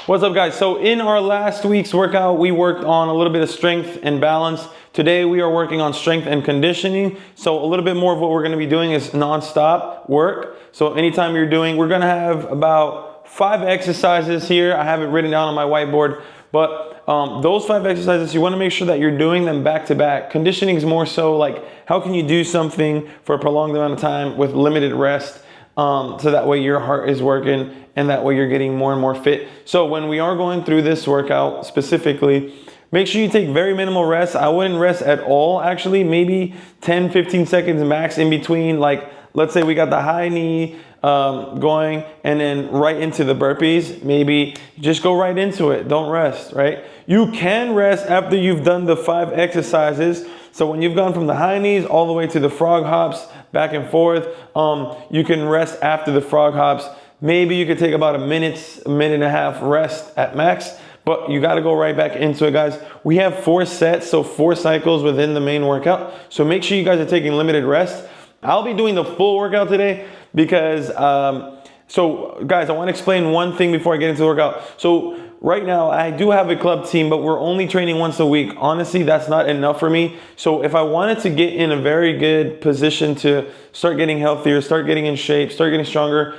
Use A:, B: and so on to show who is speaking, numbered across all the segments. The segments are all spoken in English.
A: What's up, guys? So in our last week's workout, we worked on a little bit of strength and balance. Today we are working on strength and conditioning. So a little bit more of what we're going to be doing is non-stop work. So anytime we're going to have about 5 exercises here. I have it written down on my whiteboard, but those 5 exercises, you want to make sure that you're doing them back to back. Conditioning is more so like, how can you do something for a prolonged amount of time with limited rest? So that way your heart is working and that way you're getting more and more fit. So when we are going through this workout specifically, make sure you take very minimal rest. I wouldn't rest at all, actually. Maybe 10, 15 seconds max in between. Like, let's say we got the high knee going and then right into the burpees. Maybe just go right into it. Don't rest, right? You can rest after you've done the 5 exercises. So when you've gone from the high knees all the way to the frog hops, back and forth, you can rest after the frog hops. Maybe you could take about a minute and a half rest at max, but you got to go right back into it, guys. We have 4 sets, so 4 cycles within the main workout. So make sure you guys are taking limited rest. I'll be doing the full workout today because, so guys, I want to explain one thing before I get into the workout. So right now, I do have a club team, but we're only training once a week. Honestly, that's not enough for me. So if I wanted to get in a very good position to start getting healthier, start getting in shape, start getting stronger,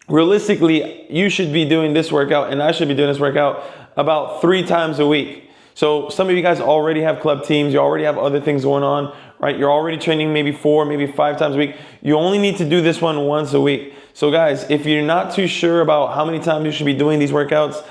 A: realistically, you should be doing this workout and I should be doing this workout about 3 times a week. So some of you guys already have club teams. You already have other things going on, right? You're already training maybe 4, maybe 5 times a week. You only need to do this one once a week. So guys, if you're not too sure about how many times you should be doing these workouts,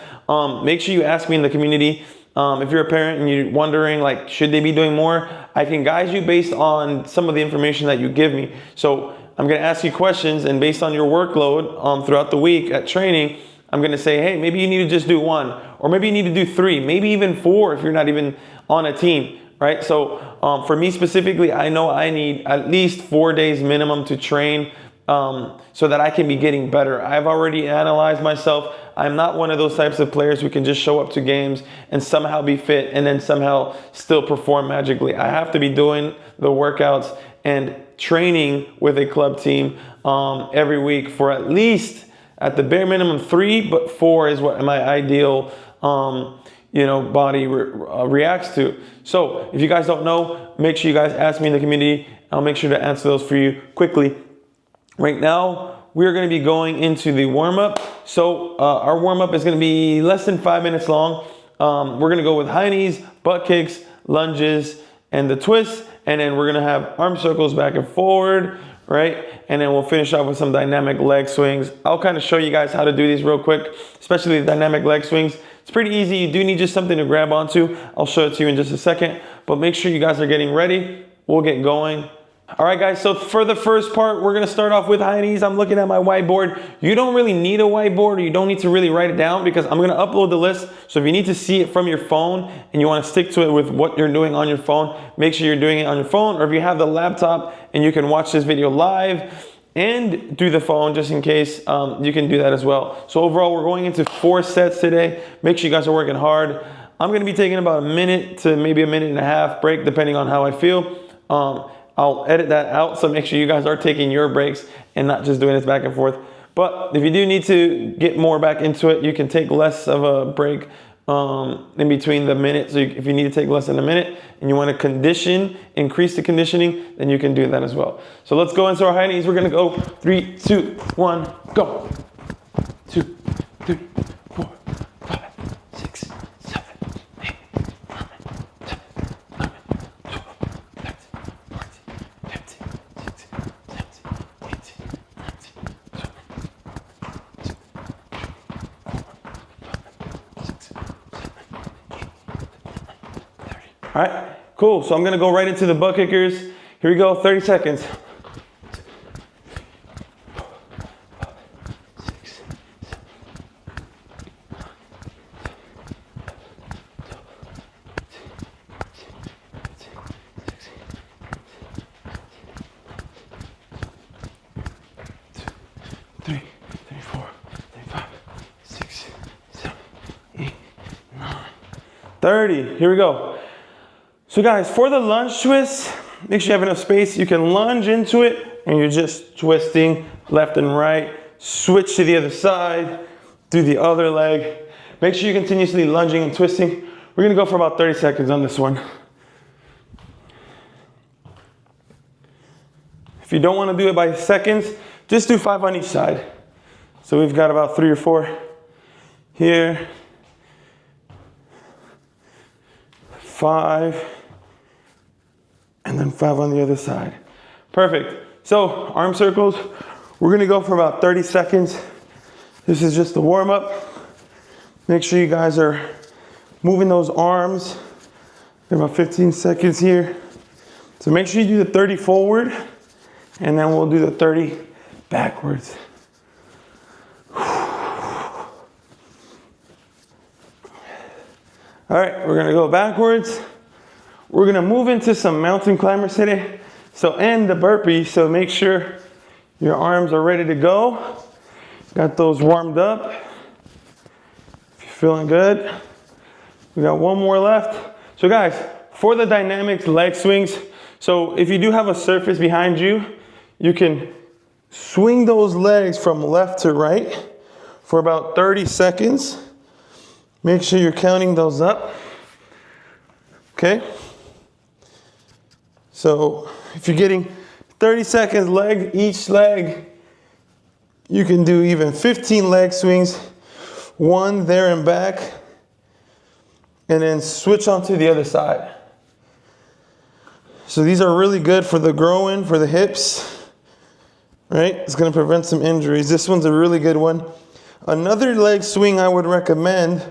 A: make sure you ask me in the community. If you're a parent and you're wondering, like, should they be doing more? I can guide you based on some of the information that you give me. So I'm going to ask you questions, and based on your workload throughout the week at training, I'm going to say, hey, maybe you need to just do 1, or maybe you need to do 3, maybe even 4 if you're not even on a team, right? So for me specifically, I know I need at least 4 days minimum to train so that I can be getting better. I've already analyzed myself. I'm not one of those types of players who can just show up to games and somehow be fit and then somehow still perform magically. I have to be doing the workouts and training with a club team every week for at least, at the bare minimum, 3, but 4 is what my ideal body reacts to. So if you guys don't know, make sure you guys ask me in the community. I'll make sure to answer those for you quickly. Right now, we're going to be going into the warm-up. So our warm-up is going to be less than 5 minutes long. We're going to go with high knees, butt kicks, lunges, and the twists. And then we're going to have arm circles back and forward, right? And then we'll finish off with some dynamic leg swings. I'll kind of show you guys how to do these real quick, especially the dynamic leg swings. It's pretty easy. You do need just something to grab onto. I'll show it to you in just a second, but make sure you guys are getting ready. We'll get going. All right, guys, so for the first part, we're going to start off with high knees. I'm looking at my whiteboard. You don't really need a whiteboard, or you don't need to really write it down, because I'm going to upload the list. So if you need to see it from your phone and you want to stick to it with what you're doing on your phone, make sure you're doing it on your phone. Or if you have the laptop and you can watch this video live and do the phone just in case, you can do that as well. So overall, we're going into 4 sets today. Make sure you guys are working hard. I'm going to be taking about a minute to maybe a minute and a half break, depending on how I feel. I'll edit that out, so make sure you guys are taking your breaks and not just doing this back and forth. But if you do need to get more back into it, you can take less of a break in between the minutes. So if you need to take less than a minute and you want to increase the conditioning, then you can do that as well. So let's go into our high knees. We're going to go 3, 2, 1, go. 2, 3, 4, 5, 6, 7, 8, 9, 10, 11, 12, 13, 14, 15, 16, 17, 18, 19, 20, 30. All right, cool. So I'm going to go right into the butt kickers. Here we go, 30 seconds. 3, 34, 35, 6, 7, 8, 9, 30. Here we go. So guys, for the lunge twist, make sure you have enough space. You can lunge into it and you're just twisting left and right. Switch to the other side. do the other leg. Make sure you're continuously lunging and twisting. We're gonna go for about 30 seconds on this one. If you don't wanna do it by seconds, just do 5 on each side. So we've got about 3 or 4 here. 5, and then 5 on the other side. Perfect. So arm circles, we're gonna go for about 30 seconds. This is just the warm up. Make sure you guys are moving those arms. About 15 seconds here. So make sure you do the 30 forward, and then we'll do the 30 backwards. All right, we're gonna go backwards. We're gonna move into some mountain climbers today. So, and the burpees, so make sure your arms are ready to go. Got those warmed up. If you're feeling good. We got one more left. So guys, for the dynamics leg swings, so if you do have a surface behind you, you can swing those legs from left to right for about 30 seconds. Make sure you're counting those up. Okay? So if you're getting 30 seconds each leg, you can do even 15 leg swings, 1 there and back, and then switch onto the other side. So these are really good for the groin, for the hips, right? It's gonna prevent some injuries. This one's a really good one. Another leg swing I would recommend,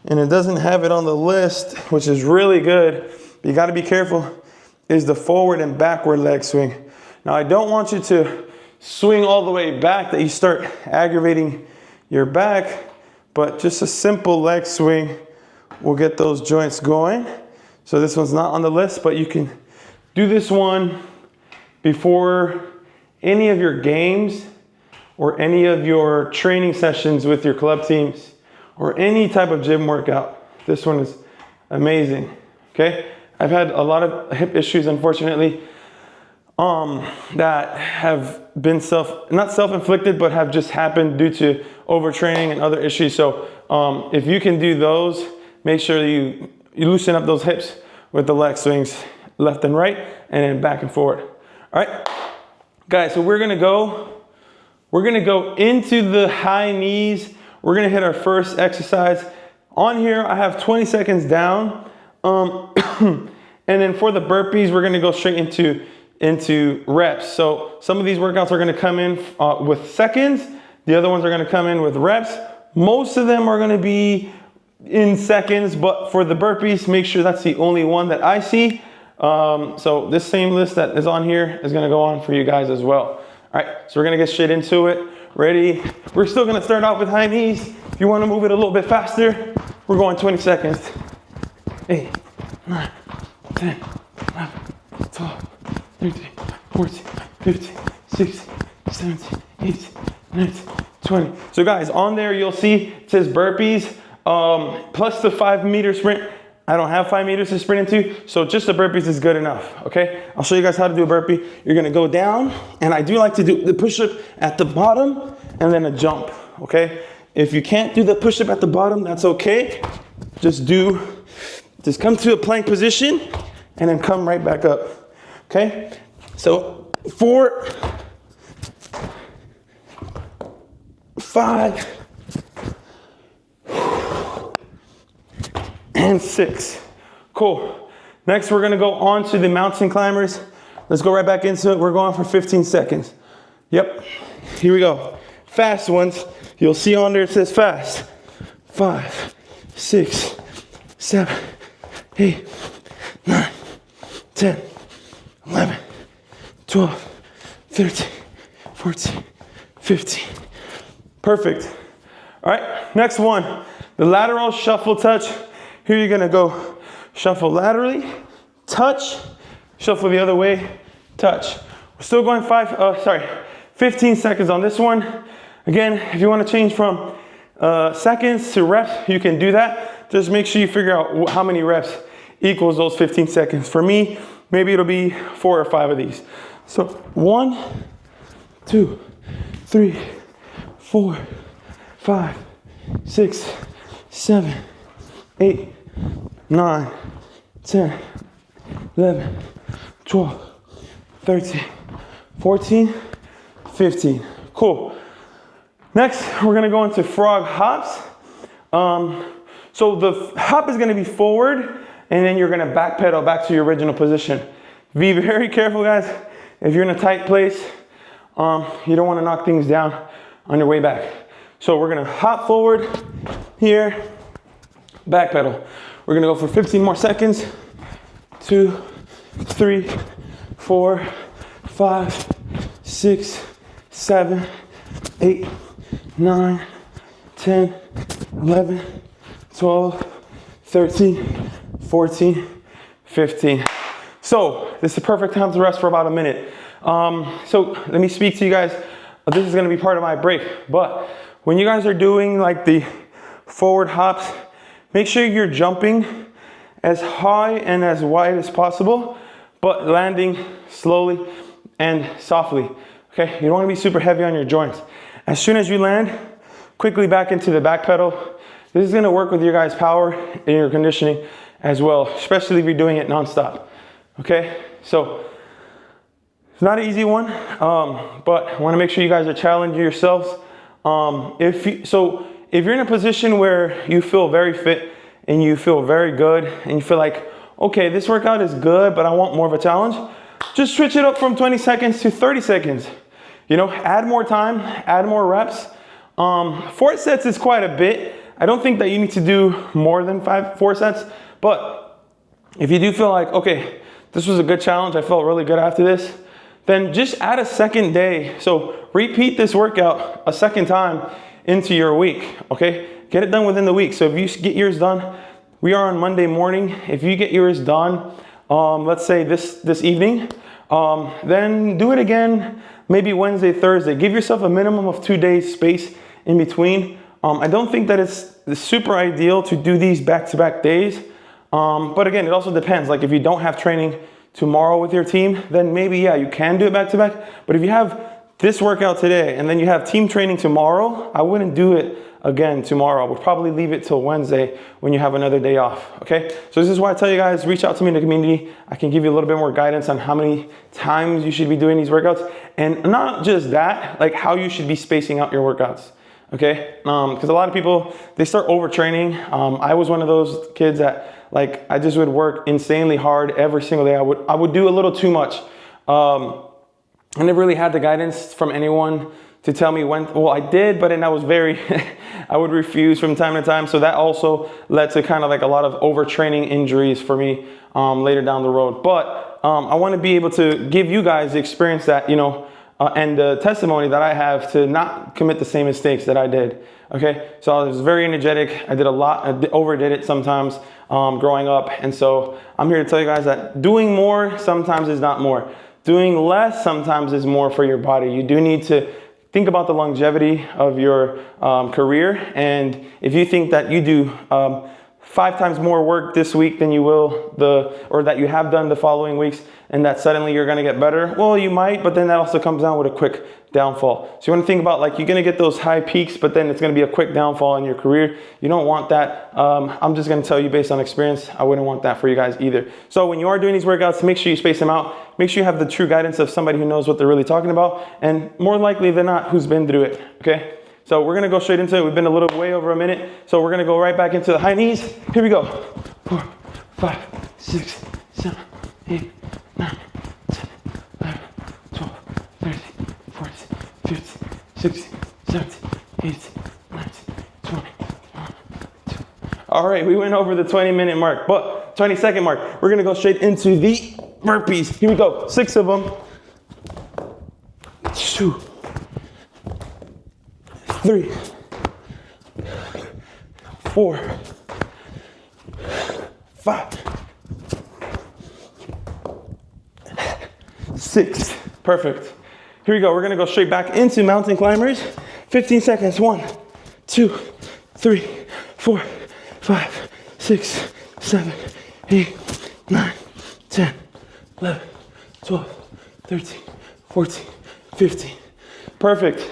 A: and it doesn't have it on the list, which is really good, but you gotta be careful, is the forward and backward leg swing. Now I don't want you to swing all the way back that you start aggravating your back, but just a simple leg swing will get those joints going. So this one's not on the list, but you can do this one before any of your games or any of your training sessions with your club teams or any type of gym workout. This one is amazing, okay? I've had a lot of hip issues, unfortunately, that have been not self-inflicted, but have just happened due to overtraining and other issues. So if you can do those, make sure you loosen up those hips with the leg swings left and right, and then back and forward. All right, guys, so we're gonna go into the high knees. We're gonna hit our first exercise. On here, I have 20 seconds down. And then for the burpees, we're gonna go straight into reps. So some of these workouts are gonna come in with seconds. The other ones are gonna come in with reps. Most of them are gonna be in seconds, but for the burpees, make sure that's the only one that I see. So this same list that is on here is gonna go on for you guys as well. All right, so we're gonna get straight into it. Ready? We're still gonna start off with high knees. If you wanna move it a little bit faster, we're going 20 seconds. 8, 9, 10, 11, 12, 13, 14, 15, 16, 17, 18, 19, 20. So guys, on there you'll see it says burpees plus the 5-meter sprint. I don't have 5 meters to sprint into, so just the burpees is good enough, okay? I'll show you guys how to do a burpee. You're gonna go down, and I do like to do the push-up at the bottom and then a jump, okay? If you can't do the push-up at the bottom, that's okay. Just come to a plank position and then come right back up, okay? So 4, 5, and 6. Cool. Next, we're gonna go on to the mountain climbers. Let's go right back into it. We're going for 15 seconds. Yep, here we go. Fast ones. You'll see on there it says fast. 5, 6, 7, 8, 9, 10, 11, 12, 13, 14, 15. Perfect. All right, next one. The lateral shuffle touch. Here you're gonna go shuffle laterally, touch, shuffle the other way, touch. We're still going 15 seconds on this one. Again, if you wanna change from seconds to reps, you can do that. Just make sure you figure out how many reps equals those 15 seconds. For me, maybe it'll be 4 or 5 of these. So 1, 2, 3, 4, 5, 6, 7, 8, 9, 10, 11, 12, 13, 14, 15. Cool. Next, we're gonna go into frog hops. So the hop is gonna be forward, and then you're gonna backpedal back to your original position. Be very careful, guys. If you're in a tight place, you don't wanna knock things down on your way back. So we're gonna hop forward here, backpedal. We're gonna go for 15 more seconds. 2, 3, 4, 5, 6, 7, 8, 9, 10, 11, 12, 13, 14, 15. So this is the perfect time to rest for about a minute. So let me speak to you guys. This is gonna be part of my break, but when you guys are doing like the forward hops, make sure you're jumping as high and as wide as possible, but landing slowly and softly, okay? You don't wanna be super heavy on your joints. As soon as you land, quickly back into the back pedal. This is gonna work with your guys' power and your conditioning as well, especially if you're doing it nonstop, okay? So, it's not an easy one, but I wanna make sure you guys are challenging yourselves. If you're in a position where you feel very fit and you feel very good and you feel like, okay, this workout is good, but I want more of a challenge, just switch it up from 20 seconds to 30 seconds. You know, add more time, add more reps. 4 sets is quite a bit. I don't think that you need to do more than 4 sets, but if you do feel like, okay, this was a good challenge, I felt really good after this, then just add a second day. So repeat this workout a second time into your week, okay? Get it done within the week. So if you get yours done, we are on Monday morning. If you get yours done, let's say this evening, then do it again, maybe Wednesday, Thursday. Give yourself a minimum of 2 days space in between. I don't think that it's super ideal to do these back-to-back days. But again, it also depends. Like if you don't have training tomorrow with your team, then maybe, yeah, you can do it back-to-back. But if you have this workout today and then you have team training tomorrow, I wouldn't do it again tomorrow. We'll probably leave it till Wednesday when you have another day off, okay? So this is why I tell you guys, reach out to me in the community. I can give you a little bit more guidance on how many times you should be doing these workouts. And not just that, like how you should be spacing out your workouts, okay? Because a lot of people, they start overtraining. I was one of those kids that like, I just would work insanely hard every single day. I would do a little too much. I never really had the guidance from anyone to tell me when. Well, I did, but then I was very, I would refuse from time to time. So that also led to kind of like a lot of overtraining injuries for me later down the road. But I want to be able to give you guys the experience that, you know, and the testimony that I have to not commit the same mistakes that I did. Okay, so I was very energetic. I did a lot, I overdid it sometimes growing up. And so I'm here to tell you guys that doing more sometimes is not more. Doing less sometimes is more for your body. You do need to think about the longevity of your career. And if you think that you do 5 times more work this week than you will or that you have done the following weeks, and that suddenly you're gonna get better, well, you might, but then that also comes down with a quick downfall. So you wanna think about like, you're gonna get those high peaks, but then it's gonna be a quick downfall in your career. You don't want that. I'm just gonna tell you based on experience, I wouldn't want that for you guys either. So when you are doing these workouts, make sure you space them out. Make sure you have the true guidance of somebody who knows what they're really talking about, and more likely than not, who's been through it, okay? So we're gonna go straight into it. We've been a little way over a minute, so we're gonna go right back into the high knees. Here we go. 4, 5, 6, 7, 8, 9, 10, 11, 12, 13, 14, 15, 16, 17, 18, 19, 20, 21, 22. All right, we went over the 20-minute mark, but 20-second mark. We're gonna go straight into the burpees. Here we go, 6 of them. 2, 3, 4, 5, 6. Perfect. Here we go. We're gonna go straight back into mountain climbers. 15 seconds. 1, 2, 3, 4, 5, 6, 7, 8, 9, 10, 11, 12, 13, 14, 15. Perfect.